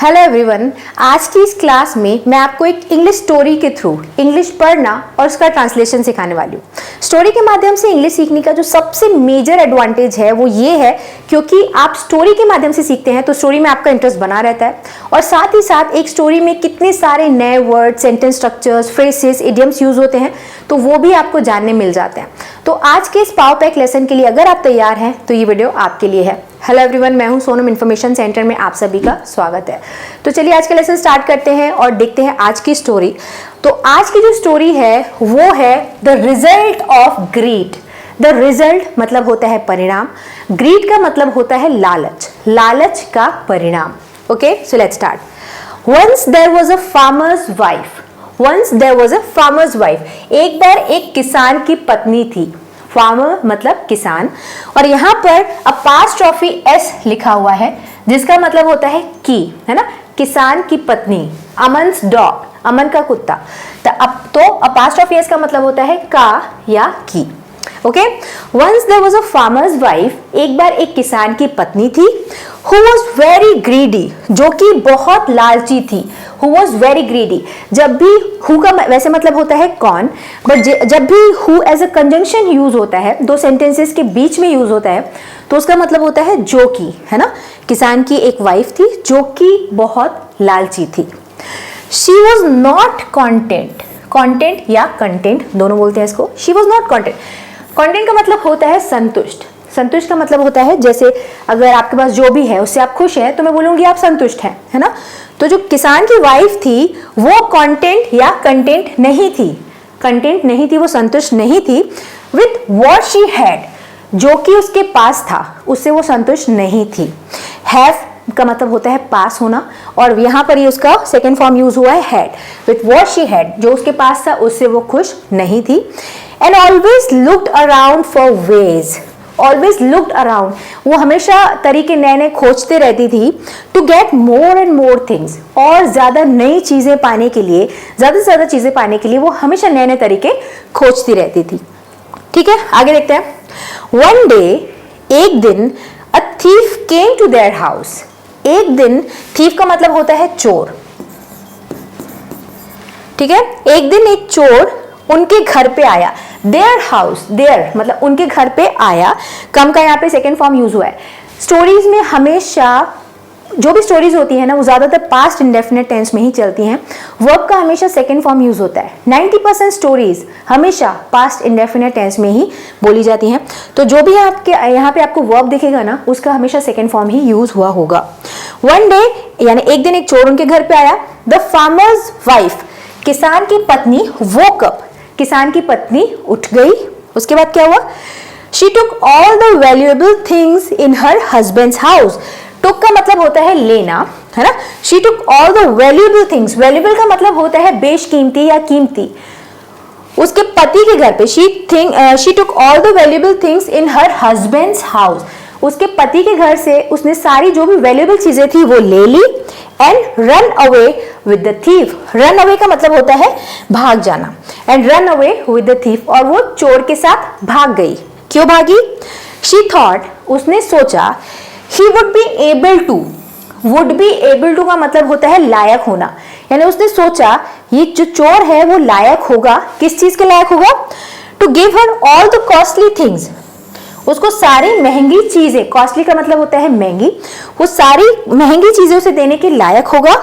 Hello everyone, आज की इस क्लास में मैं आपको एक इंग्लिश स्टोरी के थ्रू इंग्लिश पढ़ना और उसका ट्रांसलेशन सिखाने वाली हूँ। स्टोरी के माध्यम से इंग्लिश सीखने का जो सबसे मेजर एडवांटेज है वो ये है क्योंकि आप स्टोरी के माध्यम से सीखते हैं तो स्टोरी में आपका इंटरेस्ट बना रहता है और साथ ही साथ एक स्टोरी में कितने सारे नए word, sentence structures, phrases, idioms use होते हैं तो वो भी आपको जानने मिल जाते हैं। तो आज के इस पावर पैक लेसन के लिए अगर आप तैयार हैं तो ये वीडियो आपके लिए है। हेलो एवरीवन, मैं हूं सोनम, इन्फॉर्मेशन सेंटर में आप सभी का स्वागत है। तो चलिए आज का लेसन स्टार्ट करते हैं और देखते हैं आज की स्टोरी। तो आज की जो स्टोरी है वो है the result of greed. The result मतलब होता है परिणाम, ग्रीड का मतलब होता है लालच, लालच का परिणाम। Okay, so let's start. Once there was a farmer's wife. Once there was a farmer's wife. एक बार एक किसान की पत्नी थी। फार्मर मतलब किसान, और यहाँ पर अपास्ट्रोफी एस लिखा हुआ है जिसका मतलब होता है की, है ना। किसान की पत्नी, अमन्स डॉग, अमन का कुत्ता। तो अपास्ट्रोफी एस का मतलब होता है का या की। Okay, once there was a farmer's wife. एक बार एक किसान की पत्नी थी। हु वॉज वेरी ग्रीडी, जो कि बहुत लालची थी। Who was very greedy. जब भी हु का वैसे मतलब होता है कौन, बट जब भी who as a conjunction use होता है, दो सेंटेंसेस के बीच में यूज होता है, तो उसका मतलब होता है जो कि, है ना। किसान की एक वाइफ थी जो कि बहुत लालची थी। She was not content. Content या कंटेंट दोनों बोलते हैं इसको। She was not content. Content का मतलब होता है संतुष्ट। संतुष्ट का मतलब होता है जैसे अगर आपके पास जो भी है उससे आप खुश हैं तो मैं बोलूंगी आप संतुष्ट हैं, है ना। तो जो किसान की वाइफ थी वो कॉन्टेंट या कंटेंट नहीं थी। कंटेंट नहीं थी, वो संतुष्ट नहीं थी विथ व्हाट शी हैड, जो कि उसके पास था उससे वो संतुष्ट नहीं थी। हैव का मतलब होता है पास होना, और यहाँ पर ये उसका सेकेंड फॉर्म यूज हुआ है had. With what she had, जो उसके पास था उससे वो खुश नहीं थी। And always looked around for ways. Always looked around, वो हमेशा तरीके नए नए खोजते रहती थी to get more and more things, और ज्यादा नई चीजें पाने के लिए, ज्यादा से ज्यादा चीजें पाने के लिए वो हमेशा नए नए तरीके खोजती रहती थी। ठीक है, आगे देखते हैं। वन डे, एक दिन, a thief came to their house. एक दिन, थीफ का मतलब होता है चोर। ठीक है, एक दिन एक चोर उनके घर पे आया। देयर हाउस, देयर मतलब उनके घर पे आया। कम का यहाँ पे सेकेंड फॉर्म यूज हुआ है। स्टोरीज में हमेशा जो भी स्टोरीज होती है ना वो ज्यादातर पास्ट इंडेफिनिट टेंस में ही चलती हैं। वर्ब का हमेशा सेकेंड फॉर्म यूज होता है। 90% स्टोरीज हमेशा पास्ट इंडेफिनिट टेंस में ही बोली जाती हैं। तो जो भी आपके यहाँ पे आपको वर्ब दिखेगा ना उसका हमेशा सेकेंड फॉर्म ही यूज हुआ होगा। वन डे यानी एक दिन एक चोर उनके घर पे आया। द फार्मर्स वाइफ, किसान की पत्नी, वोक अप, किसान की पत्नी उठ गई। उसके बाद क्या हुआ? She took all the valuable things in her husband's house. Took का मतलब होता है लेना, है ना। She took all the valuable things, valuable का मतलब होता है बेशकीमती या कीमती। उसके पति के घर पे she took all the valuable things in her husband's house. उसके पति के घर से उसने सारी जो भी वैल्यूएबल चीजें थी वो ले ली। And run away with the thief. Run away का मतलब होता है भाग जाना। And run away with the thief, और वो चोर के साथ भाग गई। क्यों भागी? शी थॉट, उसने सोचा, he would be able to. Would be able to का मतलब होता है लायक होना, यानी उसने सोचा ये जो चोर है वो लायक होगा। किस चीज के लायक होगा? To give her all the costly things. उसको सारी महंगी चीजें, कॉस्टली का मतलब होता है महंगी, वो सारी महंगी चीजें उसे देने के लायक होगा।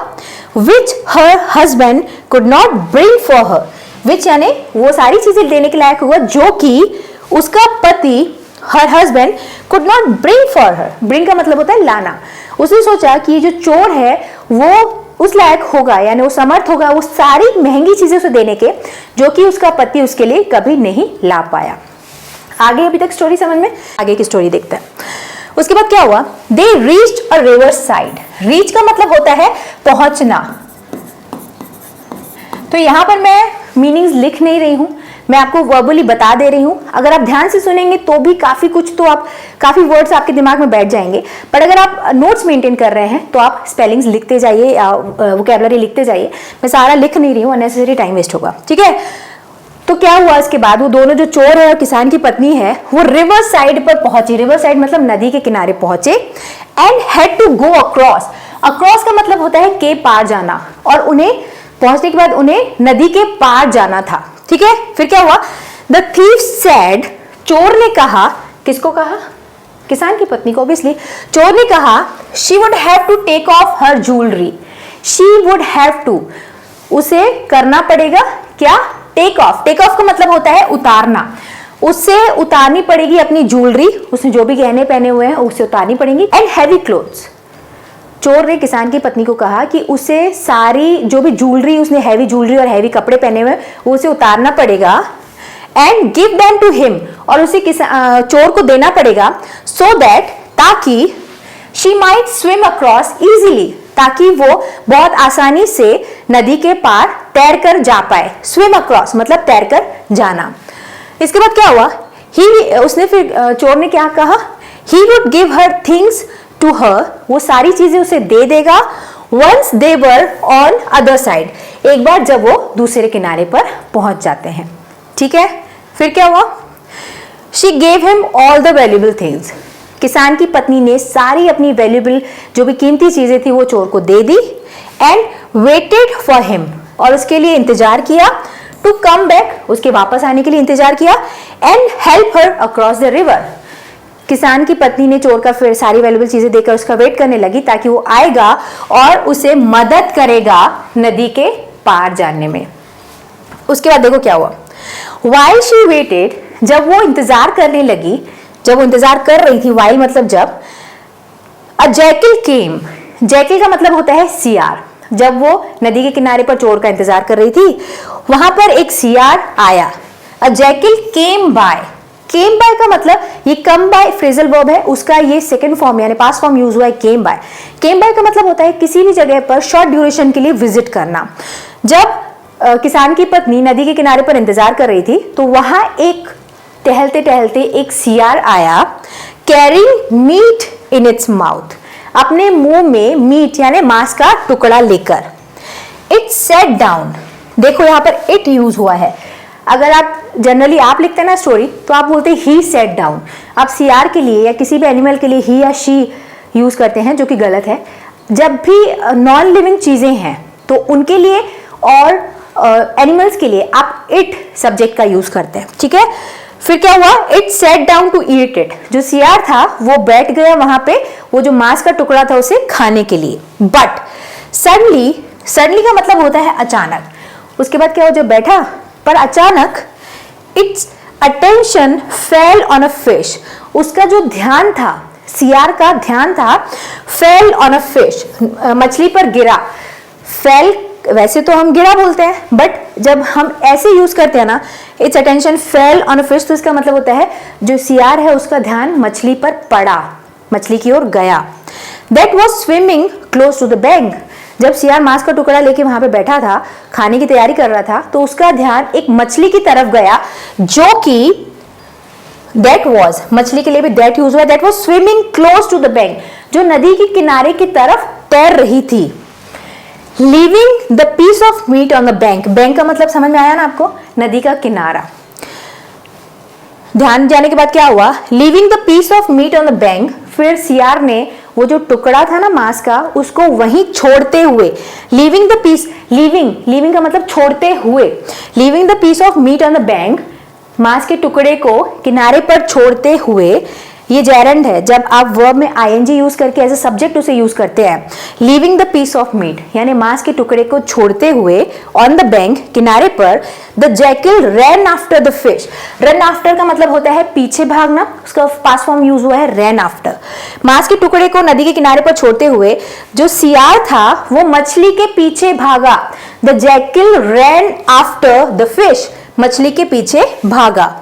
Which her husband could not bring for her. Which यानी वो सारी चीजें देने के लायक होगा जो कि उसका पति, हर husband, could not bring for her. Bring का मतलब होता है लाना। उसने सोचा कि ये जो चोर है वो उस लायक होगा, यानी वो समर्थ होगा वो सारी महंगी चीजें उसे देने के जो कि उसका पति उसके लिए कभी नहीं ला पाया। आगे अभी तक स्टोरी समझ में? आगे की स्टोरी देखते हैं। उसके बाद क्या हुआ? They reached a river side. Reach का मतलब होता है पहुंचना। तो यहां पर मैं मीनिंग्स लिख नहीं रही हूं, मैं आपको वर्बली बता दे रही हूं। अगर आप ध्यान से सुनेंगे तो भी काफी वर्ड्स आपके दिमाग में बैठ जाएंगे, पर अगर आप नोट्स मेंटेन कर रहे हैं तो आप स्पेलिंग्स लिखते जाइए या वोकैबुलरी लिखते जाइए। मैं सारा लिख नहीं रही हूं, अननेसेसरी टाइम वेस्ट होगा। ठीक है, तो क्या हुआ इसके बाद? वो दोनों जो चोर है और किसान की पत्नी है वो रिवर साइड पर पहुंची। रिवर साइड मतलब नदी के किनारे पहुंचे। And had to go across, across का मतलब होता है के पार जाना, और उन्हें पहुंचने के बाद उन्हें नदी के पार जाना था। ठीक है, फिर क्या हुआ? द थीफ सेड, चोर ने कहा, किसको कहा? किसान की पत्नी को ऑब्वियसली। चोर ने कहा she would have to take off her jewellery, she would have to, उसे करना पड़ेगा क्या? Take off. टेक ऑफ का मतलब होता है उतारना, उससे उतारनी पड़ेगी अपनी ज्वेलरी, उसने जो भी गहने पहने हुए हैं उससे उतारनी पड़ेंगी, एंड हैवी क्लोथ्स। चोर ने किसान की पत्नी को कहा कि उसे सारी जो भी ज्वेलरी, उसने हैवी ज्वेलरी और हैवी कपड़े पहने हुए वो उसे उतारना पड़ेगा, and give them to him, और उसे चोर को देना पड़ेगा, सो दैट, ताकि she might swim across easily, ताकि वो बहुत आसानी से नदी के पार तैरकर जा पाए। स्विम अक्रॉस मतलब तैरकर जाना। इसके बाद क्या हुआ? उसने फिर चोर ने क्या कहा? He would give her things to her, वो सारी चीजें उसे दे देगा, once they were on other side, एक बार जब वो दूसरे किनारे पर पहुंच जाते हैं। ठीक है, फिर क्या हुआ? She gave him all the valuable things, किसान की पत्नी ने सारी अपनी वैल्यूएबल जो भी कीमती चीजें थी वो चोर को दे दी, एंड वेटेड फॉर हिम, और उसके लिए इंतजार किया, टू कम बैक, उसके वापस आने के लिए इंतजार किया, and help her across the river, किसान की पत्नी ने चोर का फिर सारी वैल्यूएबल चीजें देकर उसका वेट करने लगी ताकि वो आएगा और उसे मदद करेगा नदी के पार जाने में। उसके बाद देखो क्या हुआ? While she waited, जब वो इंतजार करने लगी, जब वो इंतजार कर रही थी, while मतलब जब, a jackal came, jackal का मतलब होता है सियार। जब वो नदी के किनारे पर चोर का इंतजार कर रही थी, वहां पर एक सियार आया। a jackal came by, came by का मतलब ये कम बाय फ्रेजल वर्ब है, उसका ये सेकंड फॉर्म यानी पास्ट फॉर्म यूज हुआ है केम बाय। केम बाय का मतलब होता है किसी भी जगह पर शॉर्ट ड्यूरेशन के लिए विजिट करना। जब किसान की पत्नी नदी के किनारे पर इंतजार कर रही थी तो वहां एक टहलते टहलते एक सियार आया, carrying meat in its mouth, अपने मुंह में मीट यानी मांस का टुकड़ा लेकर। इट सेट डाउन, देखो यहां पर इट यूज हुआ है। अगर आप जनरली आप लिखते हैं ना स्टोरी तो आप बोलते हैं ही सेट डाउन। आप सियार के लिए या किसी भी एनिमल के लिए ही या शी यूज करते हैं, जो कि गलत है। जब भी नॉन लिविंग चीजें हैं तो उनके लिए और एनिमल्स के लिए आप इट सब्जेक्ट का यूज करते हैं। ठीक है, फिर क्या हुआ? It sat down to eat it, जो सियार था वो बैठ गया वहां पे वो जो मांस का टुकड़ा था उसे खाने के लिए। बट सडनली, सडनली का मतलब होता है अचानक। उसके बाद क्या हुआ? जब बैठा पर अचानक it's attention fell on a fish, उसका जो ध्यान था, सियार का ध्यान था, फेल ऑन अ फिश, मछली पर गिरा। फेल वैसे तो हम गिरा बोलते हैं, बट जब हम ऐसे यूज करते हैं ना, it's attention fell on a fish, तो इसका मतलब होता है जो सियार है उसका ध्यान मछली पर पड़ा, मछली की ओर गया। That was swimming close to the bank, जब सियार मांस का टुकड़ा लेके वहां पे बैठा था, खाने की तैयारी कर रहा था, तो उसका ध्यान एक मछली की तरफ गया जो कि दैट वॉज, मछली के लिए भी दैट यूज हुआ, that was swimming close to the bank, जो नदी के किनारे की तरफ तैर रही थी। Leaving the piece of meat on the bank, bank का मतलब समझ में आया ना आपको? नदी का किनारा। ध्यान जाने के बाद क्या हुआ? Leaving the piece of meat on the bank, फिर सियार ने वो जो टुकड़ा था ना मांस का उसको वहीं छोड़ते हुए, लीविंग द पीस, लीविंग का मतलब छोड़ते हुए, leaving the piece of meat on the bank, मांस के टुकड़े को किनारे पर छोड़ते हुए, ये जेरेंड है, जब आप वर्ब में आईएनजी यूज करके एज ए सब्जेक्ट उसे यूज करते हैं। Leaving the piece of meat यानी मांस के टुकड़े को छोड़ते हुए, ऑन द बैंक किनारे पर, the jackal ran after the fish, run after का मतलब होता है पीछे भागना, उसका पास्ट फॉर्म यूज हुआ है रैन आफ्टर। मांस के टुकड़े को नदी के किनारे पर छोड़ते हुए जो सियार था वो मछली के पीछे भागा। The jackal ran after the fish, मछली के पीछे भागा।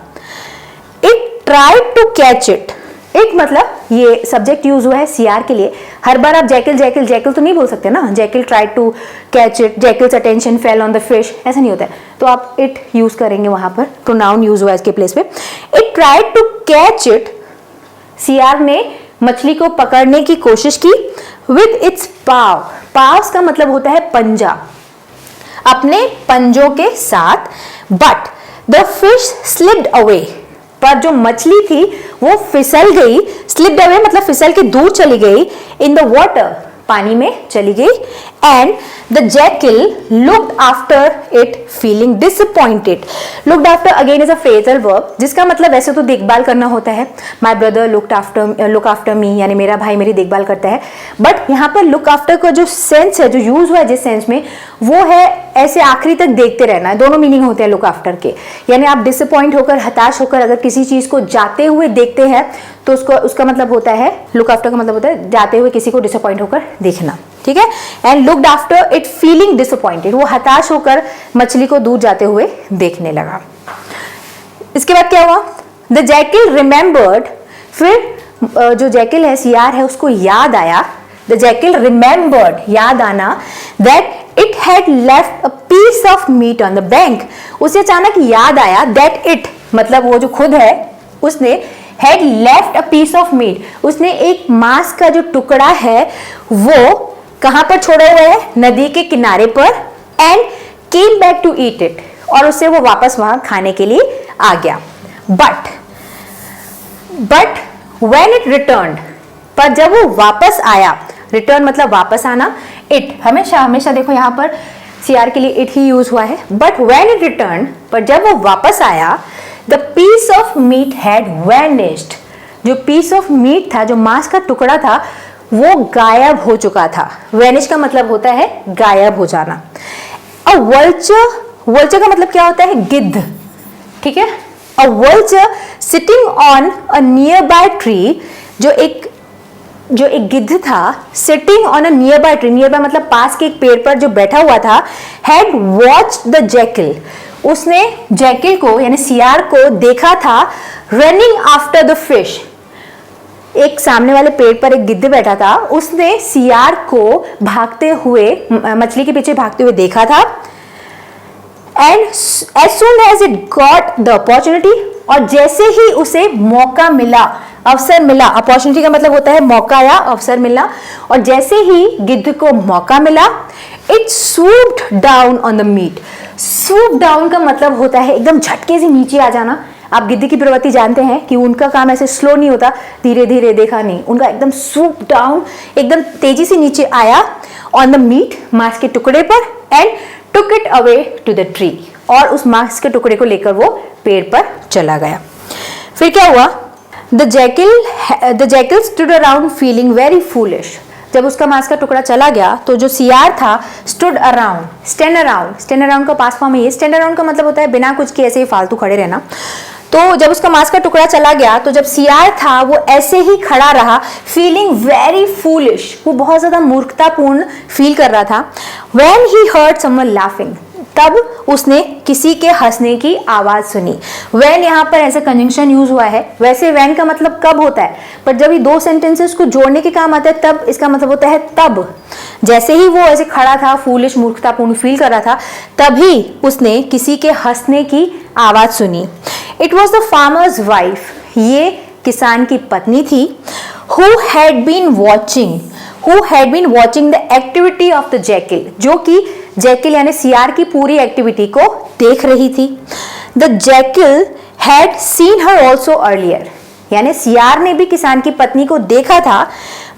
It tried to catch it, एक मतलब ये सब्जेक्ट यूज हुआ है सियार के लिए। हर बार आप जैकल जैकल जैकल तो नहीं बोल सकते ना, jackal tried to catch it, jackal's attention fell on the fish, ऐसा नहीं होता है, तो आप इट यूज करेंगे वहां पर, प्रोनाउन यूज हुआ है इसके प्लेस पे। It tried to catch it, सियार ने मछली को पकड़ने की कोशिश की, विद इट्स पाव, पाव्स का मतलब होता है पंजा, अपने पंजों के साथ। But the fish slipped away, पर जो मछली थी वो फिसल गई, स्लिप्ड अवे मतलब फिसल के दूर चली गई, इन द वाटर, पानी में चली गई। And the Jekyll looked after it feeling disappointed. Looked after again is a phrasal verb, जिसका मतलब वैसे तो देखभाल करना होता है, my brother look after me, यानी मेरा भाई मेरी देखभाल करता है। बट यहाँ पर लुक आफ्टर का जो सेंस है, जो यूज हुआ है जिस सेंस में, वो है ऐसे आखिरी तक देखते रहना है। दोनों मीनिंग होते हैं लुक आफ्टर के, यानी आप डिसअपॉइंट होकर, हताश होकर अगर किसी चीज को जाते हुए देखते हैं तो उसका मतलब होता है, लुक आफ्टर का मतलब होता है जाते हुए किसी को डिसअपॉइंट होकर देखना, ठीक है। And looked after it feeling disappointed, वो हताश होकर मछली को दूर जाते हुए देखने लगा। इसके बाद क्या हुआ, द जैकिल रिमेंबर्ड, फिर जो जैकिल है, सियार है, उसको याद आया, द जैकिल रिमेंबर्ड, याद आना, that it had left a piece of meat on the bank. उसे अचानक याद आया, दैट इट मतलब वो जो खुद है, उसने had left a piece of meat, उसने एक मांस का जो टुकड़ा है वो कहां पर छोड़ा हुआ है, नदी के किनारे पर। And came back to eat it, और उससे वो वापस वहां खाने के लिए आ गया। बट व्हेन इट रिटर्न्ड, पर जब वो वापस आया, रिटर्न मतलब वापस आना, इट हमेशा देखो यहां पर सियार के लिए इट ही यूज हुआ है। बट व्हेन इट रिटर्न, पर जब वो वापस आया, the piece of meat had vanished, जो पीस ऑफ मीट था, जो मांस का टुकड़ा था, वो गायब हो चुका था। वैनिश का मतलब होता है गायब हो जाना। अ वल्चर, वल्चर का मतलब क्या होता है, गिद्ध, ठीक है। A vulture sitting on a nearby tree, जो एक गिद्ध था, sitting on a nearby tree, nearby मतलब पास के एक पेड़ पर जो बैठा हुआ था, हैड वॉच्ड द जैकिल, उसने जैकिल को यानी सियार को देखा था, रनिंग आफ्टर द फिश, एक सामने वाले पेड़ पर एक गिद्ध बैठा था, उसने सियार को भागते हुए, मछली के पीछे भागते हुए देखा था। And as soon as it got the opportunity, और जैसे ही उसे मौका मिला, अवसर मिला, अपॉर्चुनिटी का मतलब होता है मौका या अवसर मिलना, और जैसे ही गिद्ध को मौका मिला, it swooped down on the meat. swoop down का मतलब होता है एकदम झटके से नीचे आ जाना। आप गिद्ध की प्रवृत्ति जानते हैं कि उनका काम ऐसे स्लो नहीं होता, धीरे धीरे, देखा नहीं, उनका एकदम swoop डाउन, एकदम तेजी से नीचे आया ऑन द मीट, मांस के टुकड़े पर, and took it away to the tree, और उस मांस के टुकड़े को लेकर वो पेड़ पर चला गया। फिर क्या हुआ, the Jekyll stood around feeling very foolish. जब उसका मांस का टुकड़ा चला गया तो जो सियार था, स्टूड अराउंड, स्टैंड अराउंड का पास्ट फॉर्म है ये। स्टैंड अराउंड का मतलब होता है बिना कुछ के ऐसे ही फालतू खड़े रहना। तो जब उसका मांस का टुकड़ा चला गया तो जब सियार था वो ऐसे ही खड़ा रहा, फीलिंग वेरी फूलिश, वो बहुत ज्यादा मूर्खतापूर्ण फील कर रहा था। When he heard someone laughing, तब उसने किसी के हंसने की आवाज सुनी। व्हेन यहाँ पर ऐसे कंजंक्शन यूज हुआ है, वैसे व्हेन का मतलब कब होता है, पर जब ये दो सेंटेंसेस को जोड़ने के काम आता है तब इसका मतलब होता है तब। जैसे ही वो ऐसे खड़ा था, फूलिश, मूर्खतापूर्ण फील कर रहा था, तभी उसने किसी के हंसने की आवाज सुनी। It was the farmer's wife, ये किसान की पत्नी थी। Who had been watching the activity of the jackal, जो कि जैकिल यानी सियार की पूरी एक्टिविटी को देख रही थी। The Jekyll had seen her also earlier, यानी सियार ने भी किसान की पत्नी को देखा था,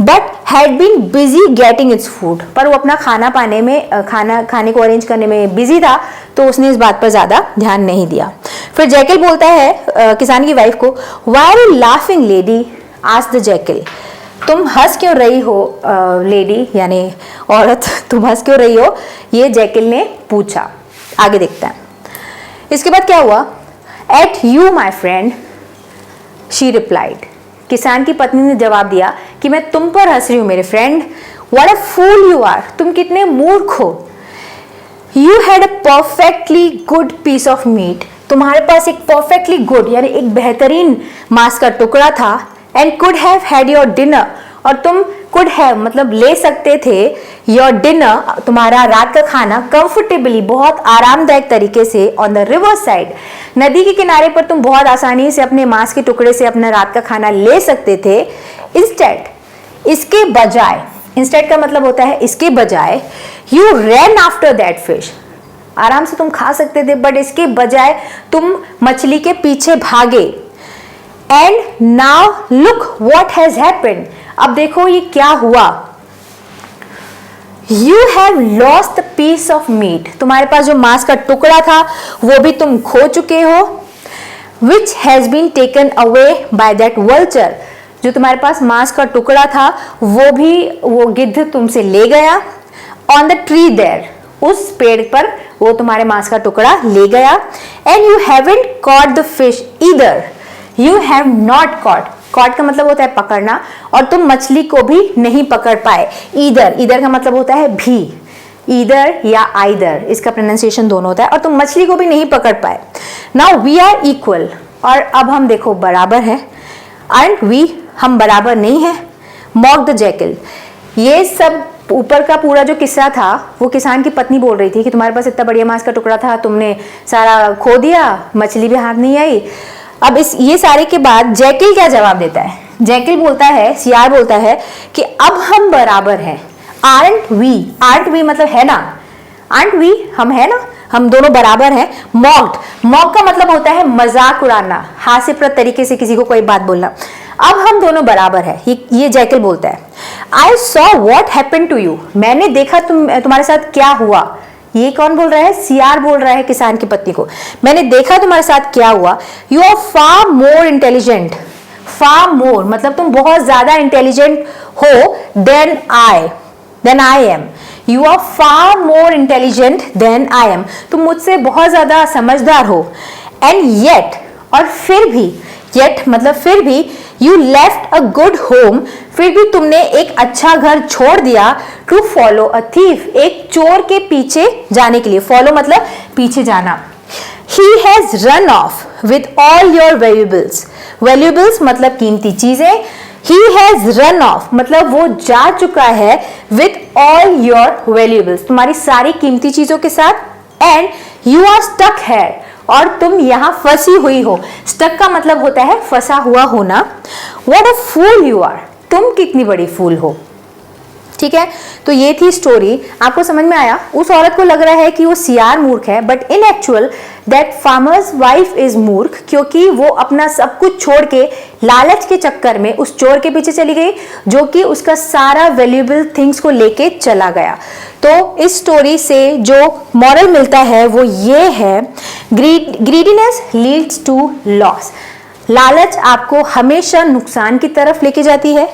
but had been busy getting its food, पर वो अपना खाने को अरेंज करने में बिजी था, तो उसने इस बात पर ज्यादा ध्यान नहीं दिया। फिर जैकिल बोलता है किसान की वाइफ को, why are you laughing lady, asked the jackal, तुम हंस क्यों रही हो लेडी यानी औरत, तुम हंस क्यों रही हो, ये जैकिल ने पूछा। आगे देखते हैं। इसके बाद क्या हुआ, at you my friend she replied, किसान की पत्नी ने जवाब दिया कि मैं तुम पर हंस रही हूं मेरे friend. What a fool you are, तुम कितने मूर्ख हो। You had a perfectly good piece of meat, तुम्हारे पास एक परफेक्टली गुड यानी एक बेहतरीन मांस का टुकड़ा था। And could have had your dinner, और तुम कुड हैव मतलब ले सकते थे, योर डिनर तुम्हारा रात का खाना, कंफर्टेबली बहुत आरामदायक तरीके से, ऑन द रिवर साइड, नदी के किनारे पर तुम बहुत आसानी से अपने मांस के टुकड़े से अपना रात का खाना ले सकते थे। इंस्टेड, इसके बजाय, इंस्टेड का मतलब होता है इसके बजाय, you rain after that fish, आराम से तुम खा सकते थे, बट इसके बजाय तुम मछली के पीछे भागे। And now look what has happened, अब देखो ये क्या हुआ। You have lost the piece of meat, तुम्हारे पास जो मांस का टुकड़ा था वो भी तुम खो चुके हो। Which has been taken away by that vulture, जो तुम्हारे पास मांस का टुकड़ा था वो गिद्ध तुमसे ले गया। ऑन द ट्री देयर, उस पेड़ पर वो तुम्हारे मांस का टुकड़ा ले गया। And you haven't caught the fish either, you have not caught, caught का मतलब होता है पकड़ना, और तुम मछली को भी नहीं पकड़ पाए। ईदर, ईदर का मतलब होता है भी, ईदर या आइदर, इसका प्रोनाउंसिएशन दोनों होता है, और तुम मछली को भी नहीं पकड़ पाए। नाउ वी आर इक्वल, और अब हम देखो बराबर है। एंड वी, हम बराबर नहीं है। मॉक द जैकल, ये सब ऊपर का पूरा जो किस्सा था वो किसान की पत्नी बोल रही थी कि तुम्हारे पास इतना बढ़िया मांस का टुकड़ा था, तुमने सारा खो दिया, मछली भी हाथ नहीं आई। अब ये सारे के बाद जैकल क्या जवाब देता है? जैकल बोलता है, सियार बोलता है कि अब हम बराबर हैं। आरंट वी, आरंट वी मतलब है ना, आरंट वी, हम है ना, हम दोनों बराबर हैं। मॉक्ड, मॉक का मतलब होता है मजाक उड़ाना, हास्यप्रद तरीके से किसी को कोई बात बोलना। अब हम दोनों बराबर हैं, ये जैकल बोलता है। I saw what happen to you, मैंने देखा तुम्हारे साथ क्या हुआ। ये कौन बोल रहा है? सियार बोल रहा है किसान की पत्नी को, मैंने देखा तुम्हारे साथ क्या हुआ। You are far more intelligent, far more मतलब तुम बहुत ज्यादा इंटेलिजेंट हो than I am. You are far more intelligent than I am, तुम मुझसे बहुत ज्यादा समझदार हो। एंड येट, और फिर भी, येट मतलब फिर भी, you left a good home, फिर भी तुमने एक अच्छा घर छोड़ दिया। टू फॉलो अ थीफ, एक चोर के पीछे जाने के लिए। फॉलो मतलब पीछे जाना। He has run of with all your valuables, valuables मतलब कीमती चीजें। ही हैज रन ऑफ मतलब वो जा चुका है विद ऑल योर वैल्यूएबल्स, तुम्हारी सारी कीमती चीजों के साथ। एंड यू आर स्टक है, और तुम यहां फंसी हुई हो। स्टक का मतलब होता है फंसा हुआ होना। What a fool you are, तुम कितनी बड़ी फूल हो। ठीक है, तो ये थी स्टोरी। आपको समझ में आया? उस औरत को लग रहा है कि वो सियार मूर्ख है, but in actual that farmer's wife is मूर्ख, क्योंकि वो अपना सब कुछ छोड़ के लालच के चक्कर में उस चोर के पीछे चली गई, जो कि उसका सारा वैल्यूएबल थिंग्स को लेके चला गया। तो इस स्टोरी से जो मॉरल मिलता है वो ये है, ग्रीडीनेस लीड्स टू लॉस, लालच आपको हमेशा नुकसान की तरफ लेके जाती है।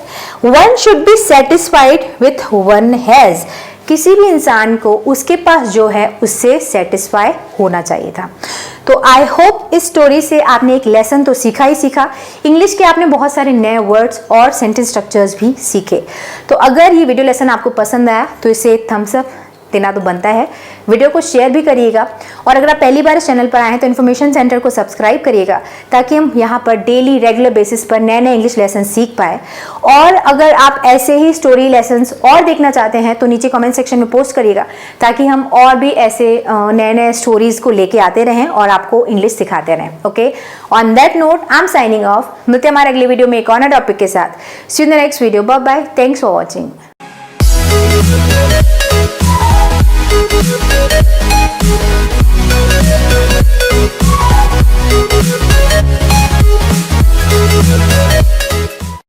One should be satisfied with one has, किसी भी इंसान को उसके पास जो है उससे सेटिस्फाई होना चाहिए था। तो आई होप इस स्टोरी से आपने एक लेसन तो सीखा ही सीखा, इंग्लिश के आपने बहुत सारे नए वर्ड्स और सेंटेंस स्ट्रक्चर्स भी सीखे। तो अगर ये वीडियो लेसन आपको पसंद आया तो इसे थम्स अप देना तो बनता है, वीडियो को शेयर भी करिएगा, और अगर आप पहली बार इस चैनल पर आए हैं तो इन्फॉर्मेशन सेंटर को सब्सक्राइब करिएगा, ताकि हम यहाँ पर डेली रेगुलर बेसिस पर नए नए इंग्लिश लेसन सीख पाए। और अगर आप ऐसे ही स्टोरी लेसन्स और देखना चाहते हैं तो नीचे कमेंट सेक्शन में पोस्ट करिएगा, ताकि हम और भी ऐसे नए नए स्टोरीज को लेके आते रहें और आपको इंग्लिश सिखाते रहें। Okay, on that note I am signing off. मिलते हैं हमारे अगले वीडियो में एक और नए टॉपिक के साथ। See you in the next video, bye bye, thanks for watching. We'll be right back.